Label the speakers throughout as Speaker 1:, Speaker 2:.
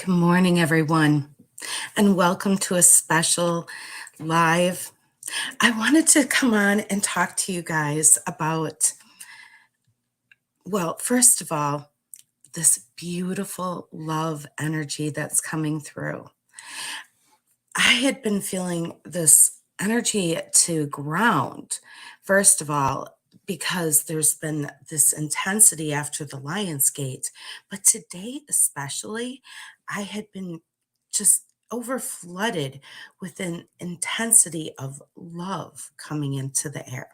Speaker 1: Good morning, everyone, and welcome to a special live. I wanted to come on and talk to you guys about, well, first of all, this beautiful love energy that's coming through. I had been feeling this energy to ground, first of all, because there's been this intensity after the Lion's Gate. But today, especially, I had been just over flooded with an intensity of love coming into the air.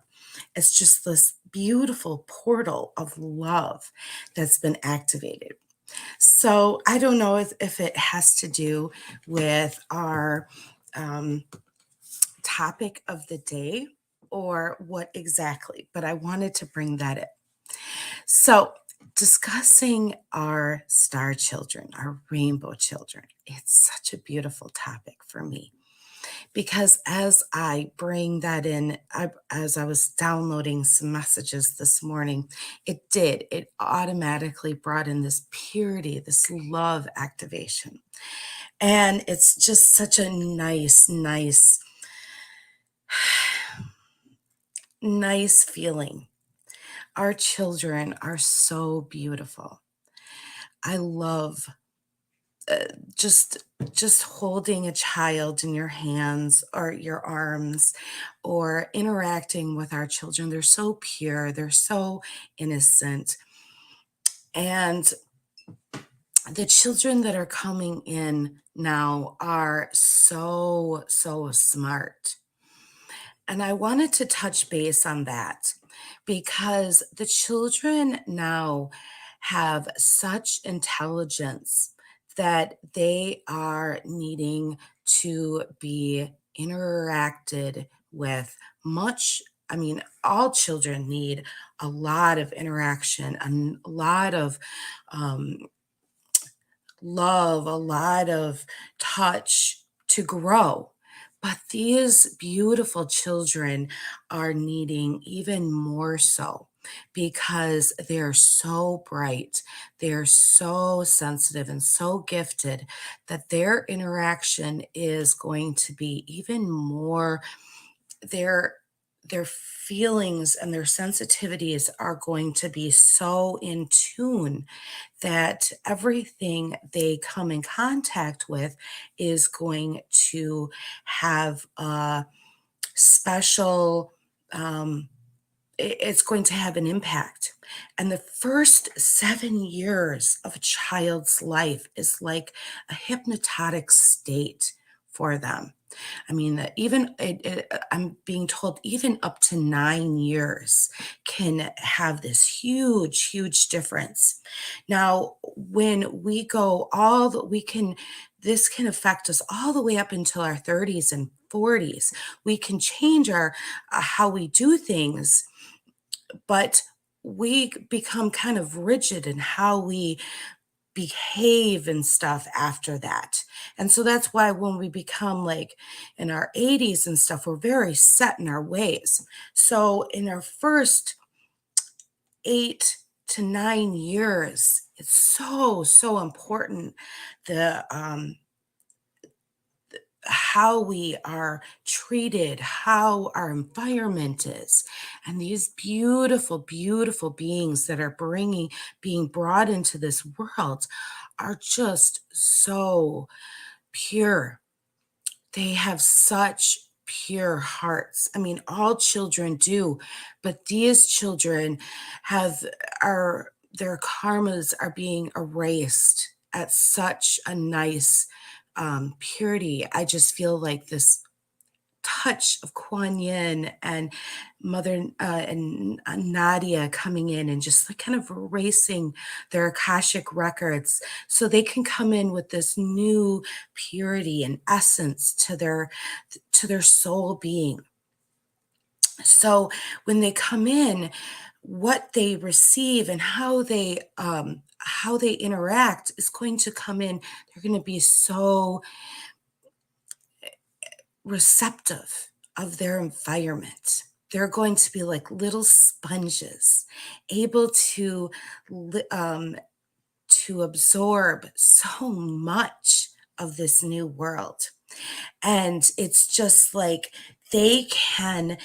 Speaker 1: It's just this beautiful portal of love that's been activated. So I don't know if it has to do with our um, topic of the day or what exactly, but I wanted to bring that in. So, discussing our star children, our rainbow children, it's such a beautiful topic for me because as I bring that in, as I was downloading some messages this morning, it automatically brought in this purity, this love activation. And it's just such a nice feeling. Our children are so beautiful. I love uh, just just holding a child in your hands or your arms or interacting with our children. They're so pure, they're so innocent. And the children that are coming in now are so smart. And I wanted to touch base on that because the children now have such intelligence that they are needing to be interacted with much. I mean, all children need a lot of interaction, a lot of um, love, a lot of touch to grow. But these beautiful children are needing even more so because they're so bright, they're so sensitive and so gifted that their interaction is going to be even more their their feelings and their sensitivities are going to be so in tune that everything they come in contact with is going to have a special it's going to have an impact. And the first 7 years of a child's life is like a hypnotic state for them. I mean, I'm being told even up to 9 years can have this huge difference. Now, when we go all the, we can, this can affect us all the way up until our 30s and 40s. We can change our how we do things, but we become kind of rigid in how we behave and stuff after that. And so that's why when we become like in our 80s and stuff, we're very set in our ways. So in our first 8 to 9 years, it's so important the how we are treated, how our environment is. And these beautiful beings that are being brought into this world are just so pure. They have such pure hearts. I mean, all children do, but these children have are their karmas are being erased at such a nice purity. I just feel like this touch of Kuan Yin and Mother and Nadia coming in and just like kind of erasing their Akashic records so they can come in with this new purity and essence to their soul being. So when they come in, what they receive and how they interact is going to come in. They're going to be so receptive of their environment. They're going to be like little sponges, able to to absorb so much of this new world. And it's just like they can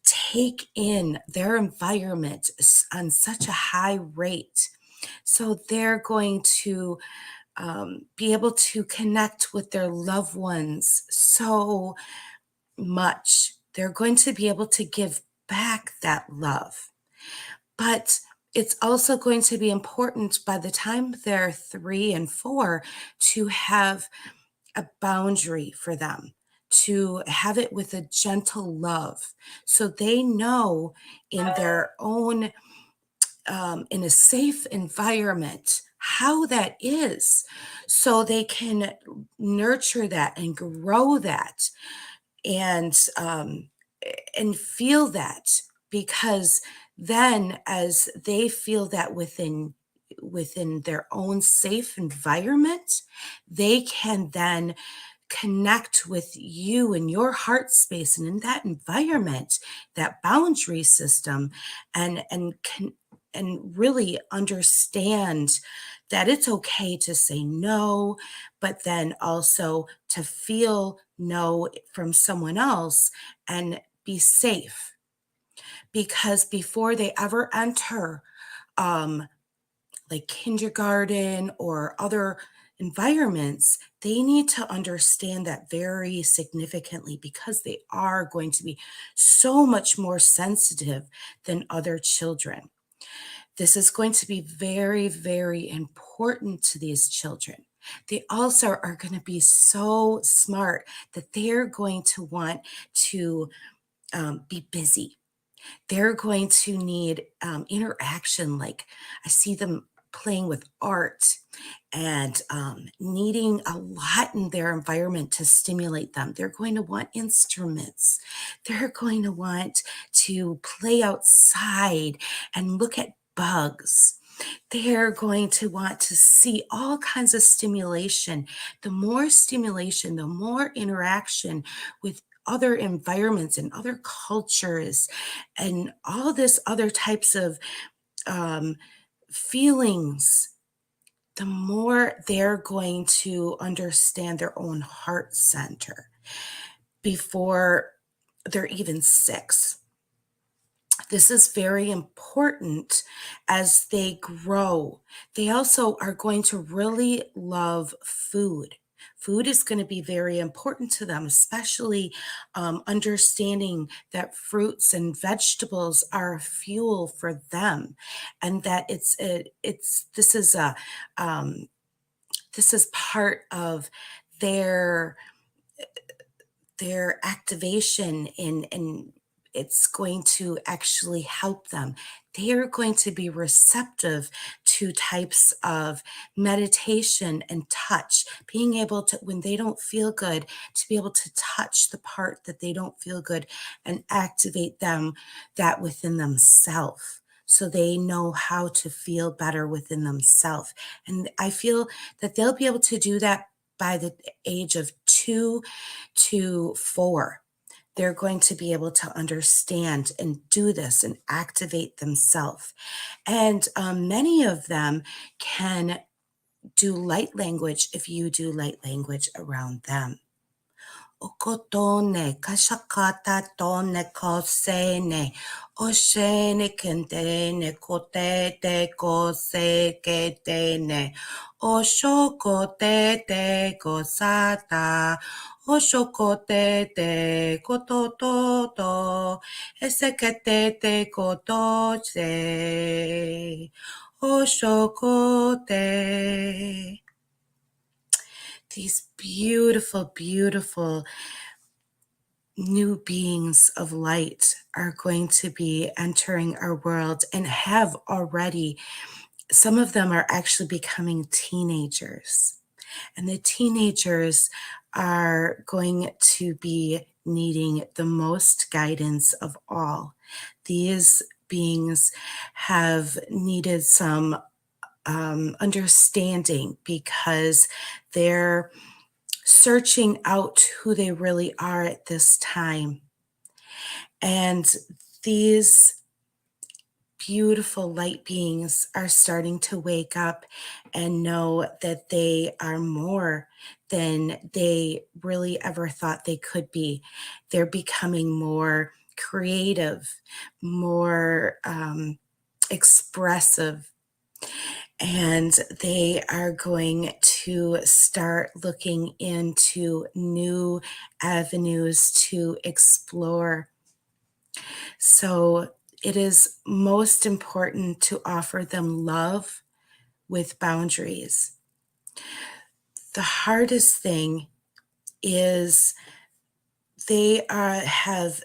Speaker 1: take in their environment on such a high rate. So they're going to be able to connect with their loved ones so much. They're going to be able to give back that love. But it's also going to be important by the time they're 3 and 4 to have a boundary for them, to have it with a gentle love. So they know in their own, in a safe environment, how that is. So they can nurture that and grow that and feel that, because then as they feel that within their own safe environment, they can then connect with you in your heart space and in that environment, that boundary system, and really understand that it's okay to say no, but then also to feel no from someone else and be safe. Because before they ever enter um, like kindergarten or other environments, they need to understand that very significantly, because they are going to be so much more sensitive than other children. This is going to be very, very important to these children. They also are going to be so smart that they're going to want to be busy. They're going to need interaction. Like I see them playing with art and needing a lot in their environment to stimulate them. They're going to want instruments. They're going to want to play outside and look at bugs. They're going to want to see all kinds of stimulation. The more stimulation, the more interaction with other environments and other cultures and all this other types of um, feelings, the more they're going to understand their own heart center before they're even 6. This is very important as they grow. They also are going to really love food. Food is going to be very important to them, especially understanding that fruits and vegetables are a fuel for them, and that um, this is part of their activation and it's going to actually help them. They are going to be receptive to types of meditation and touch, being able to, when they don't feel good, to be able to touch the part that they don't feel good and activate them that within themselves. So they know how to feel better within themselves. And I feel that they'll be able to do that by the age of 2 to 4. They're going to be able to understand and do this and activate themselves. And many of them can do light language if you do light language around them. Okotone, kashakata tone kosene, oshene kentene kotete kose ketene, oshokotete kosata, oshokotete kotototo, eseketete kotoche, oshokote. These beautiful, beautiful new beings of light are going to be entering our world and have already. Some of them are actually becoming teenagers, and the teenagers are going to be needing the most guidance of all. These beings have needed some understanding because they're searching out who they really are at this time. And these beautiful light beings are starting to wake up and know that they are more than they really ever thought they could be. They're becoming more creative, more expressive, and they are going to start looking into new avenues to explore. So it is most important to offer them love with boundaries. The hardest thing is have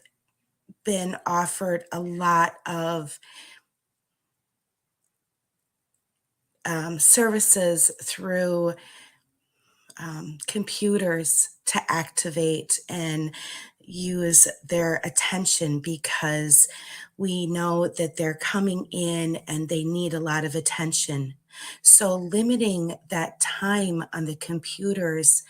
Speaker 1: been offered a lot of services through computers to activate and use their attention because we know that they're coming in and they need a lot of attention. So, limiting that time on the computers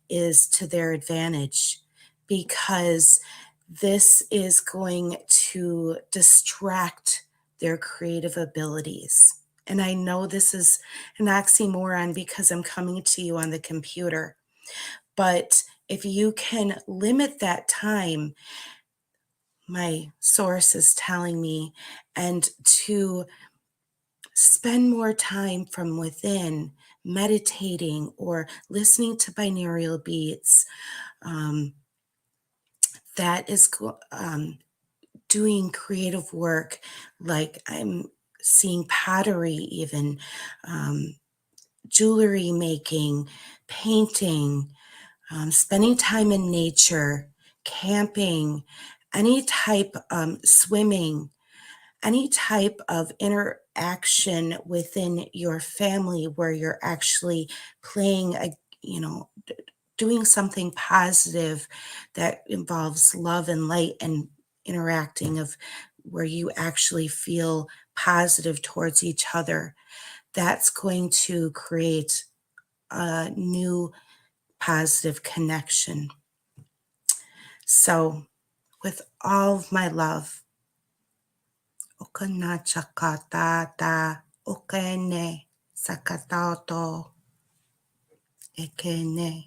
Speaker 1: is to their advantage because this is going to distract their creative abilities. And I know this is an oxymoron because I'm coming to you on the computer. But if you can limit that time, my source is telling me, and to spend more time from within, meditating or listening to binaural beats, um, that is doing creative work, like I'm seeing pottery, even jewelry making, painting, spending time in nature, camping, any type, swimming, any type of interaction within your family where you're actually playing a, you know, doing something positive that involves love and light and interacting of where you actually feel positive towards each other. That's going to create a new positive connection. So, with all of my love, okana chakata ta okene sakatato ekene.